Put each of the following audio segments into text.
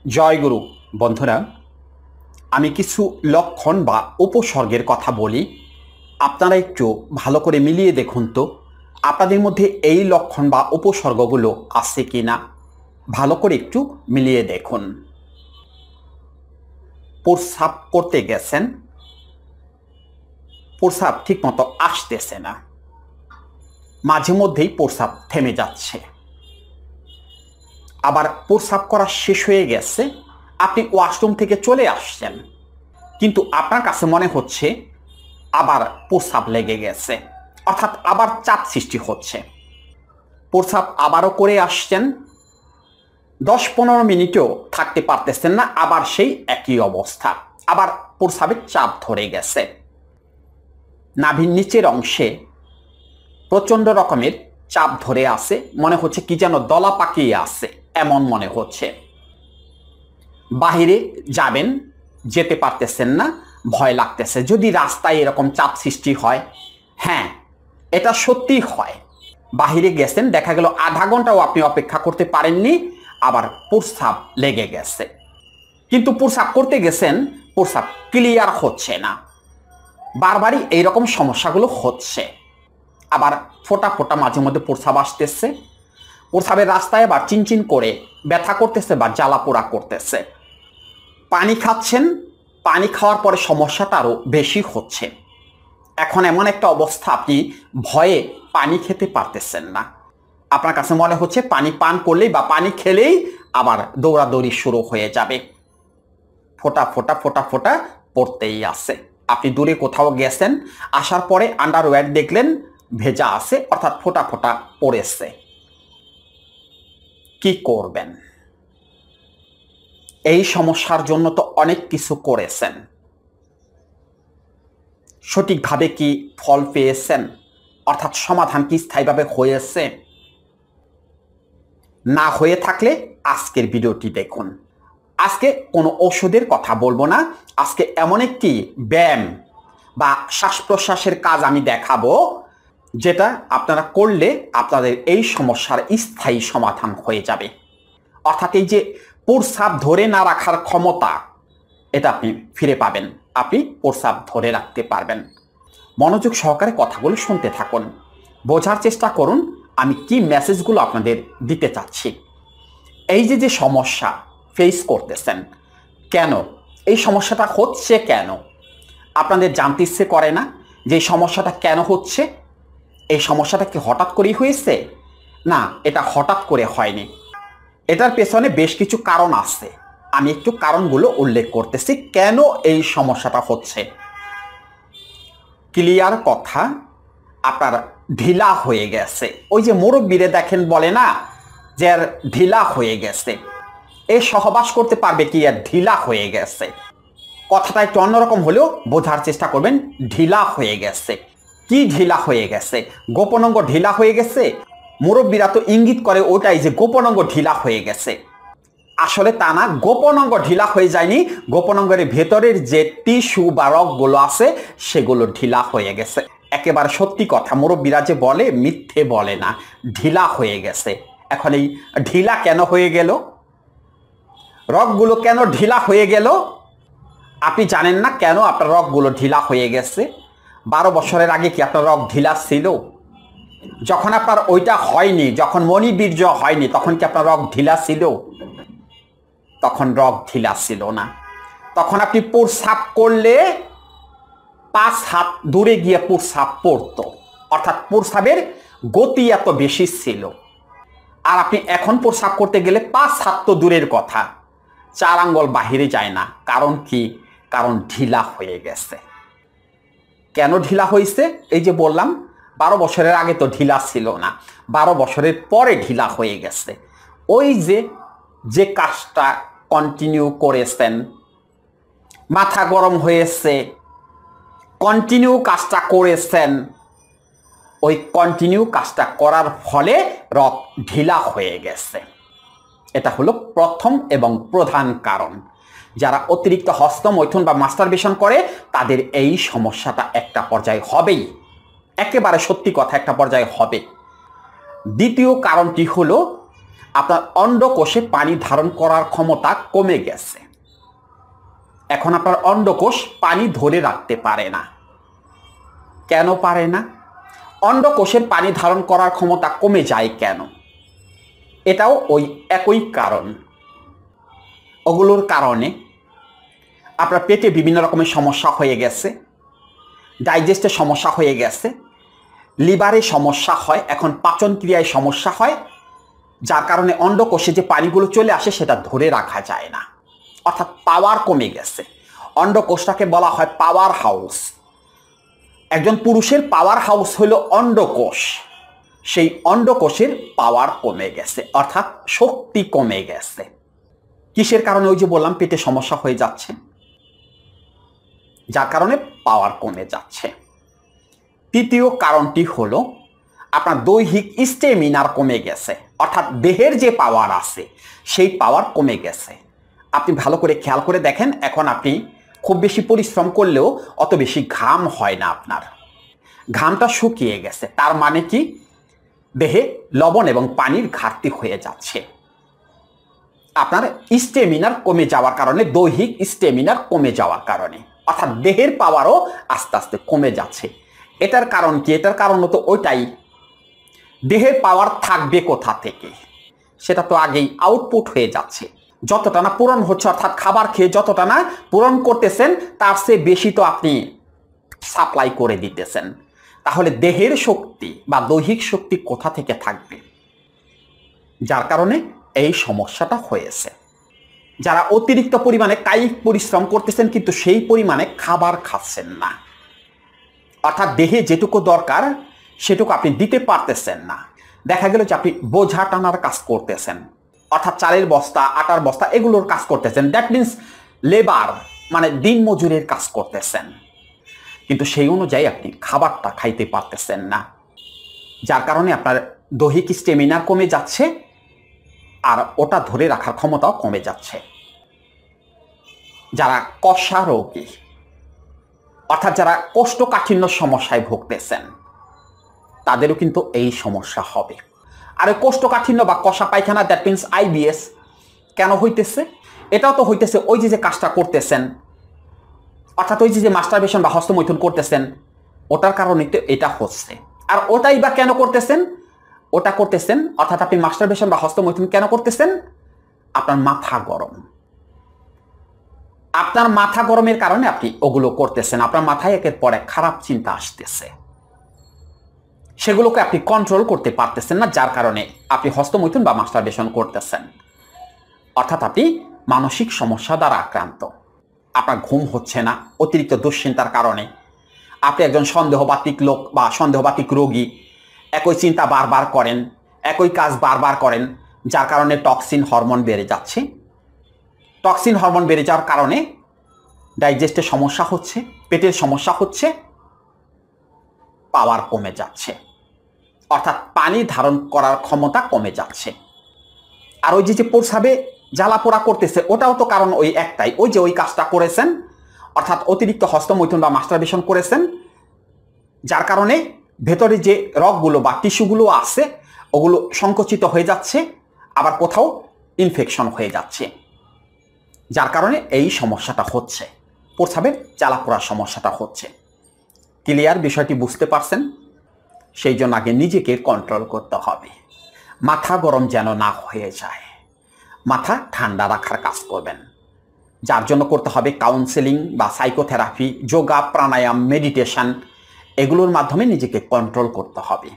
জয়গুরু বন্ধুরা, আমি কিছু লক্ষণ বা উপসর্গের কথা বলি। আপনারা একটু ভালো করে মিলিয়ে দেখুন তো আপনাদের মধ্যে এই লক্ষণ বা উপসর্গগুলো আছে কি না। ভালো করে একটু মিলিয়ে দেখুন। প্রস্রাব করতে গেছেন, প্রস্রাব ঠিকমতো আসতেছে না, মাঝে মধ্যেই প্রস্রাব থেমে যাচ্ছে। আবার প্রস্রাব করা শেষ হয়ে গেছে, আপনি ওয়াশরুম থেকে চলে আসছেন, কিন্তু আপনার কাছে মনে হচ্ছে আবার প্রস্রাব লেগে গেছে, অর্থাৎ আবার চাপ সৃষ্টি হচ্ছে। প্রস্রাব আবারও করে আসছেন, 10-15 মিনিটও থাকতে পারতেছেন না, আবার সেই একই অবস্থা, আবার প্রস্রাবের চাপ ধরে গেছে। নাভির নিচের অংশে প্রচণ্ড রকমের চাপ ধরে আছে, মনে হচ্ছে কি যেন দলা পাকিয়ে আছে এমন মনে হচ্ছে। বাহিরে যাবেন, যেতে পারতেছেন না, ভয় লাগতেছে। যদি রাস্তায় এরকম চাপ সৃষ্টি হয়, হ্যাঁ এটা সত্যি হয়। বাহিরে গেছেন, দেখা গেল আধা ঘন্টাও আপনি অপেক্ষা করতে পারেননি, আবার প্রস্রাব লেগে গেছে। কিন্তু প্রস্রাব করতে গেছেন, প্রস্রাব ক্লিয়ার হচ্ছে না, বারবারই এইরকম সমস্যাগুলো হচ্ছে। আবার ফোঁটা ফোঁটা মাঝে মধ্যে প্রস্রাব আসতেছে, প্রস্রাবের রাস্তায় আবার চিনচিন করে ব্যথা করতেছে বা জ্বালা পোড়া করতেছে। পানি খাচ্ছেন, পানি খাওয়ার পরে সমস্যাটা আরও বেশি হচ্ছে। এখন এমন একটা অবস্থা, আপনি ভয়ে পানি খেতে পারতেছেন না। আপনার কাছে মনে হচ্ছে পানি পান করলেই বা পানি খেলেই আবার দৌড়াদৌড়ি শুরু হয়ে যাবে। ফোঁটা ফোঁটা ফোঁটা ফোঁটা পড়তেই আছে। আপনি দূরে কোথাও গেছেন, আসার পরে আন্ডারওয়্যার দেখলেন ভেজা আছে, অর্থাৎ ফোঁটা ফোঁটা পড়েছে। কি করবেন? এই সমস্যার জন্য তো অনেক কিছু করেছেন, সঠিকভাবে কি ফল পেয়েছেন? অর্থাৎ সমাধান কি স্থায়ীভাবে হয়েছে? না হয়ে থাকলে আজকের ভিডিওটি দেখুন। আজকে কোনো ওষুধের কথা বলবো না, আজকে এমন একটি ব্যায়াম বা শ্বাস প্রশ্বাসের কাজ আমি দেখাবো, যেটা আপনারা করলে আপনাদের এই সমস্যার স্থায়ী সমাধান হয়ে যাবে। অর্থাৎ এই যে প্রস্রাব ধরে না রাখার ক্ষমতা, এটা আপনি ফিরে পাবেন, আপনি প্রস্রাব ধরে রাখতে পারবেন। মনোযোগ সহকারে কথাগুলো শুনতে থাকুন, বোঝার চেষ্টা করুন আমি কি মেসেজগুলো আপনাদের দিতে চাচ্ছি। এই যে সমস্যা ফেস করতেছেন, কেন এই সমস্যাটা হচ্ছে, কেন আপনাদের জানতে ইচ্ছে করে না যে এই সমস্যাটা কেন হচ্ছে? এই সমস্যাটা কি হঠাৎ করেই হয়েছে? না, এটা হঠাৎ করে হয়নি, এটার পেছনে বেশ কিছু কারণ আছে। আমি একটু কারণগুলো উল্লেখ করতেছি কেন এই সমস্যাটা হচ্ছে। ক্লিয়ার কথা, আপনার ঢিলা হয়ে গেছে। ওই যে মুরব্বীরে দেখেন বলে না যে আর ঢিলা হয়ে গেছে, এ সহবাস করতে পারবে কি আর ঢিলা হয়ে গেছে। কথাটা একটু অন্যরকম হলেও বোঝার চেষ্টা করবেন, ঢিলা হয়ে গেছে। কি ঢিলা হয়ে গেছে? গোপন অঙ্গ ঢিলা হয়ে গেছে। মুরব্বীরা তো ইঙ্গিত করে ওটাই যে গোপন অঙ্গ ঢিলা হয়ে গেছে। আসলে তা না, গোপন অঙ্গ ঢিলা হয়ে যায়নি, গোপন অঙ্গের ভেতরের যে টিস্যু বা রগগুলো আছে সেগুলো ঢিলা হয়ে গেছে। একেবারে সত্যি কথা, মুরব্বীরা যে বলে মিথ্যে বলে না, ঢিলা হয়ে গেছে। এখন এই ঢিলা কেন হয়ে গেল, রগগুলো কেন ঢিলা হয়ে গেল? আপনি জানেন না কেন আপনার রগগুলো ঢিলা হয়ে গেছে? 12 বছরের আগে কি আপনার রগ ঢিলা ছিল? যখন আপনার ওইটা হয়নি, যখন মণিবীর্য হয়নি, তখন কি আপনার রগ ঢিলা ছিল? তখন রগ ঢিলা ছিল না। তখন আপনি প্রস্রাব করলে 5 হাত দূরে গিয়ে প্রস্রাব পড়তো, অর্থাৎ প্রস্রাবের গতি এত বেশি ছিল। আর আপনি এখন প্রস্রাব করতে গেলে 5 হাত তো দূরের কথা, 4 আঙ্গুল বাহিরে যায় না। কারণ কি? কারণ ঢিলা হয়ে গেছে। কেন ঢিলা হয়েছে? এই যে বললাম 12 বছরের আগে তো ঢিলা ছিল না, 12 বছরের পরে ঢিলা হয়ে গেছে। ওই যে কাজটা কন্টিনিউ করেছেন, মাথা গরম হয়েছে, কন্টিনিউ কাজটা করেছেন, ওই কন্টিনিউ কাজটা করার ফলে রগ ঢিলা হয়ে গেছে। এটা হলো প্রথম এবং প্রধান কারণ। যারা অতিরিক্ত হস্তমৈথুন বা মাস্টারবেশন করে তাদের এই সমস্যাটা একটা পর্যায়ে হবেই, একেবারে সত্যি কথা, একটা পর্যায়ে হবে। দ্বিতীয় কারণটি হলো আপনার অন্ডকোষে পানি ধারণ করার ক্ষমতা কমে গেছে। এখন আপনার অন্ডকোষ পানি ধরে রাখতে পারে না। কেন পারে না? অন্ডকোষের পানি ধারণ করার ক্ষমতা কমে যায় কেন? এটাও ওই একই কারণ। ওগুলোর কারণে আপনার পেটে বিভিন্ন রকমের সমস্যা হয়ে গেছে, ডাইজেস্টের সমস্যা হয়ে গেছে, লিভারে সমস্যা হয়, এখন পাচন ক্রিয়ায় সমস্যা হয়, যার কারণে অন্ডকোষে যে পানিগুলো চলে আসে সেটা ধরে রাখা যায় না, অর্থাৎ পাওয়ার কমে গেছে। অন্ডকোষটাকে বলা হয় পাওয়ার হাউস। একজন পুরুষের পাওয়ার হাউস হলো অন্ডকোষ। সেই অন্ডকোষের পাওয়ার কমে গেছে, অর্থাৎ শক্তি কমে গেছে। কিসের কারণে? ওই যে বললাম, পেটে সমস্যা হয়ে যাচ্ছে, যার কারণে পাওয়ার কমে যাচ্ছে। তৃতীয় কারণটি হলো আপনার দৈহিক স্টেমিনার কমে গেছে, অর্থাৎ দেহের যে পাওয়ার আছে সেই পাওয়ার কমে গেছে। আপনি ভালো করে খেয়াল করে দেখেন, এখন আপনি খুব বেশি পরিশ্রম করলেও অত বেশি ঘাম হয় না, আপনার ঘামটা শুকিয়ে গেছে। তার মানে কি? দেহে লবণ এবং পানির ঘাটতি হয়ে যাচ্ছে। আপনার স্টেমিনার কমে যাওয়ার কারণে, দৈহিক স্টেমিনার কমে যাওয়ার কারণে, অর্থাৎ দেহের পাওয়ারও আস্তে আস্তে কমে যাচ্ছে। এটার কারণ কি? এটার কারণ তো ওইটাই, দেহের পাওয়ার থাকবে কোথা থেকে? সেটা তো আগেই আউটপুট হয়ে যাচ্ছে। যতটা না পূরণ হচ্ছে, অর্থাৎ খাবার খেয়ে যতটা না পূরণ করতেছেন তার চেয়ে বেশি তো আপনি সাপ্লাই করে দিতেছেন। তাহলে দেহের শক্তি বা দৈহিক শক্তি কোথা থেকে থাকবে? যার কারণে এই সমস্যাটা হয়েছে। যারা অতিরিক্ত পরিমাণে কায়িক পরিশ্রম করতেছেন কিন্তু সেই পরিমাণে খাবার খাচ্ছেন না, অর্থাৎ দেহে যেটুকু দরকার সেটুকু আপনি দিতে পারতেছেন না। দেখা গেল যে আপনি বোঝা টানার কাজ করতেছেন, অর্থাৎ চালের বস্তা, আটার বস্তা, এগুলোর কাজ করতেছেন। দ্যাট মিনস লেবার, মানে দিন মজুরের কাজ করতেছেন, কিন্তু সেই অনুযায়ী আপনি খাবারটা খাইতে পারতেছেন না, যার কারণে আপনার দৈহিক স্টেমিনার কমে যাচ্ছে আর ওটা ধরে রাখার ক্ষমতাও কমে যাচ্ছে। যারা কষা রোগী, অর্থাৎ যারা কোষ্ঠকাঠিন্য সমস্যায় ভুগতেছেন, তাদেরও কিন্তু এই সমস্যা হবে। আর ওই কোষ্ঠকাঠিন্য বা কষা পায়খানা, দ্যাট মিনস আইবিএস কেন হইতেছে? এটাও তো হইতেছে ওই যে কাজটা করতেছেন, অর্থাৎ ওই যে মাস্টারবেশন বা হস্তমৈথুন করতেছেন, ওটার কারণে তো এটা হচ্ছে। আর ওটাই বা কেন করতেছেন? ওটা করতেছেন, অর্থাৎ আপনি মাস্টারবেশন বা হস্তমৈথুন কেন করতেছেন? আপনার মাথা গরম। আপনার মাথা গরমের কারণে আপনি ওগুলো করতেছেন। আপনার মাথায় একের পর এক খারাপ চিন্তা আসতেছে, সেগুলোকে আপনি কন্ট্রোল করতে পারতেছেন না, যার কারণে আপনি হস্তমৈথুন বা মাস্টারবেশন করতেছেন। অর্থাৎ আপনি মানসিক সমস্যা দ্বারা আক্রান্ত। আপনার ঘুম হচ্ছে না অতিরিক্ত দুশ্চিন্তার কারণে। আপনি একজন সন্দেহবাতিক লোক বা সন্দেহবাতিক রোগী, একই চিন্তা বারবার করেন, একই কাজ বারবার করেন, যার কারণে টক্সিন হরমোন বেড়ে যাচ্ছে। টক্সিন হরমোন বেড়ে যাওয়ার কারণে ডাইজেস্টের সমস্যা হচ্ছে, পেটের সমস্যা হচ্ছে, পাওয়ার কমে যাচ্ছে, অর্থাৎ পানি ধারণ করার ক্ষমতা কমে যাচ্ছে। আর ওই যে প্রস্রাবে জ্বালাপোড়া করতেছে, ওটাও তো কারণ ওই একটাই, ওই যে ওই কাজটা করেছেন, অর্থাৎ অতিরিক্ত হস্তমৈথুন বা মাস্টারবেশন করেছেন, যার কারণে ভেতরে যে রগগুলো বা টিস্যুগুলো আছে ওগুলো সংকুচিত হয়ে যাচ্ছে, আবার কোথাও ইনফেকশন হয়ে যাচ্ছে, যার কারণে এই সমস্যাটা হচ্ছে, প্রস্রাবের জ্বালাপোড়ার সমস্যাটা হচ্ছে। ক্লিয়ার? বিষয়টি বুঝতে পারছেন? সেই জন্য আগে নিজেকে কন্ট্রোল করতে হবে, মাথা গরম যেন না হয়ে যায়। মাথা ঠান্ডা রাখার কাজ করবেন, যার জন্য করতে হবে কাউন্সেলিং বা সাইকোথেরাপি, যোগা, প্রাণায়াম, মেডিটেশন, এগুলোর মাধ্যমে নিজেকে কন্ট্রোল করতে হবে।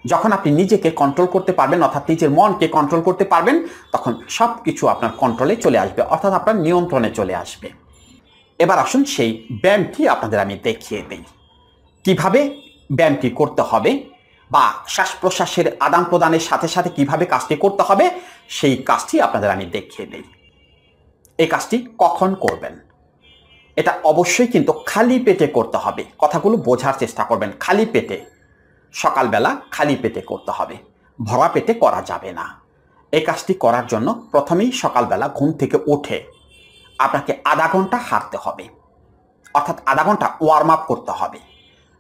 যখন আপনি নিজেকে কন্ট্রোল করতে পারবেন, অর্থাৎ নিজের মনকে কন্ট্রোল করতে পারবেন, তখন সব কিছু আপনার কন্ট্রোলে চলে আসবে, অর্থাৎ আপনার নিয়ন্ত্রণে চলে আসবে। এবার আসুন সেই ব্যায়ামটি আপনাদের আমি দেখিয়ে দিই, কিভাবে ব্যায়ামটি করতে হবে বা শ্বাস প্রশ্বাসের আদান প্রদানের সাথে সাথে কিভাবে কাজটি করতে হবে সেই কাজটি আপনাদের আমি দেখিয়ে দিই। এই কাজটি কখন করবেন? এটা অবশ্যই কিন্তু খালি পেটে করতে হবে। কথাগুলো বোঝার চেষ্টা করবেন। খালি পেটে, সকালবেলা খালি পেটে করতে হবে, ভরা পেটে করা যাবে না। এই কাজটি করার জন্য প্রথমেই সকালবেলা ঘুম থেকে উঠে আপনাকে আধা ঘন্টা হাঁটতে হবে, অর্থাৎ আধা ঘন্টা ওয়ার্ম আপ করতে হবে,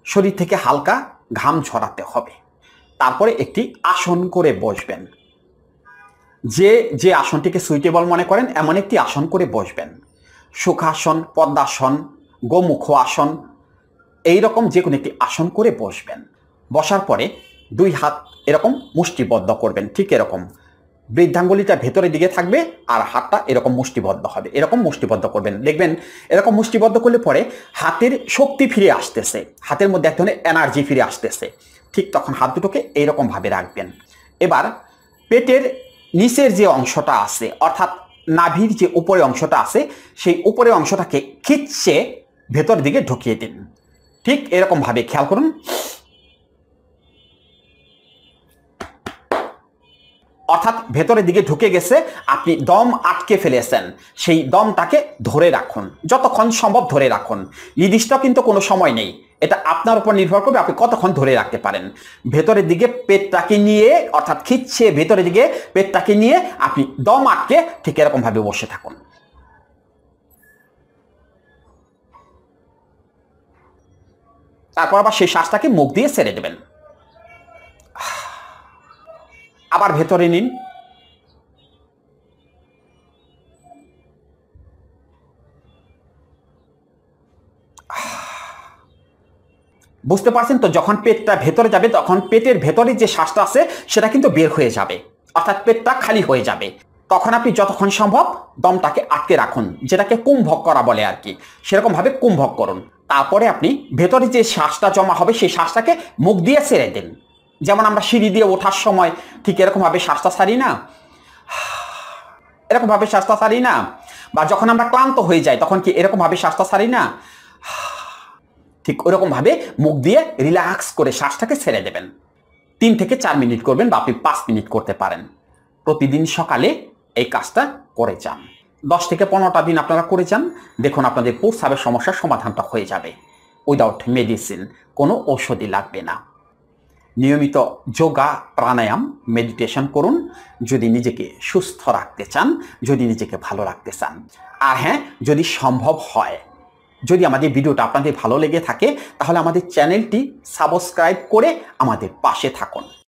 শরীর থেকে হালকা ঘাম ঝরাতে হবে। তারপরে একটি আসন করে বসবেন, যে যে আসনটিকে সুইটেবল মনে করেন এমন একটি আসন করে বসবেন। সুখাসন, পদ্মাসন, গোমুখ আসন, এইরকম যে কোনো একটি আসন করে বসবেন। বসার পরে 2 হাত এরকম মুষ্টিবদ্ধ করবেন, ঠিক এরকম বৃদ্ধাঙ্গুলিটা ভেতরের দিকে থাকবে আর হাতটা এরকম মুষ্টিবদ্ধ হবে, এরকম মুষ্টিবদ্ধ করবেন। দেখবেন এরকম মুষ্টিবদ্ধ করলে পরে হাতের শক্তি ফিরে আসতেছে, হাতের মধ্যে এক ধরনের এনার্জি ফিরে আসতেছে। ঠিক তখন হাত দুটোকে এইরকম ভাবে রাখবেন। এবার পেটের নিচের যে অংশটা আছে, অর্থাৎ নাভির যে উপরে অংশটা আছে, সেই উপরে অংশটাকে খিচ্ছে ভেতর দিকে ঢুকিয়ে দিন। ঠিক এরকম ভাবে খেয়াল করুন। অর্থাৎ ভেতরের দিকে ঢুকে গেছে, আপনি দম আটকে ফেলেছেন, সেই দমটাকে ধরে রাখুন, যতক্ষণ সম্ভব ধরে রাখুন। নির্দিষ্ট কিন্তু কোনো সময় নেই, এটা আপনার উপর নির্ভর করবে আপনি কতক্ষণ ধরে রাখতে পারেন। ভেতরের দিকে পেটটাকে নিয়ে, অর্থাৎ খিচ্ছে ভেতরের দিকে পেটটাকে নিয়ে আপনি দম আটকে ঠিক এরকম ভাবে বসে থাকুন। তারপর আবার সেই শ্বাসটাকে মুখ দিয়ে ছেড়ে দেবেন। আবার ভেতরে নিন। বুঝতে পারছেন তো, যখন পেটটা ভেতরে যাবে তখন পেটের ভেতরে যে শ্বাসটা আছে সেটা কিন্তু বের হয়ে যাবে, অর্থাৎ পেটটা খালি হয়ে যাবে। তখন আপনি যতক্ষণ সম্ভব দমটাকে আটকে রাখুন, যেটাকে কুম্ভক করা বলে আর কি, সেরকম ভাবে কুম্ভক করুন। তারপরে আপনি ভেতরে যে শ্বাসটা জমা হবে সেই শ্বাসটাকে মুখ দিয়ে ছেড়ে দিন। যেমন আমরা সিঁড়ি দিয়ে ওঠার সময় ঠিক এরকম ভাবে শ্বাসটা ছাড়ি না, এরকম ভাবে শ্বাসটা ছাড়ি না, বা যখন আমরা ক্লান্ত হয়ে যাই তখন কি এরকম ভাবে শ্বাসটা ছাড়ি না, ঠিক ওরকম ভাবে মুখ দিয়ে রিল্যাক্স করে শ্বাসটাকে ছেড়ে দেবেন। 3 থেকে 4 মিনিট করবেন, বা আপনি 5 মিনিট করতে পারেন। প্রতিদিন সকালে এই কাজটা করে যান। 10 থেকে 15টা দিন আপনারা করে যান, দেখুন আপনাদের প্রস্রাবের সমস্যার সমাধানটা হয়ে যাবে উইদাউট মেডিসিন, কোনো ঔষধই লাগবে না। নিয়মিত যোগা, প্রাণায়াম, মেডিটেশন করুন যদি নিজেকে সুস্থ রাখতে চান, যদি নিজেকে ভালো রাখতে চান। আর হ্যাঁ, যদি সম্ভব হয়, যদি আমাদের ভিডিওটা আপনাদের ভালো লেগে থাকে তাহলে আমাদের চ্যানেলটি সাবস্ক্রাইব করে আমাদের পাশে থাকুন।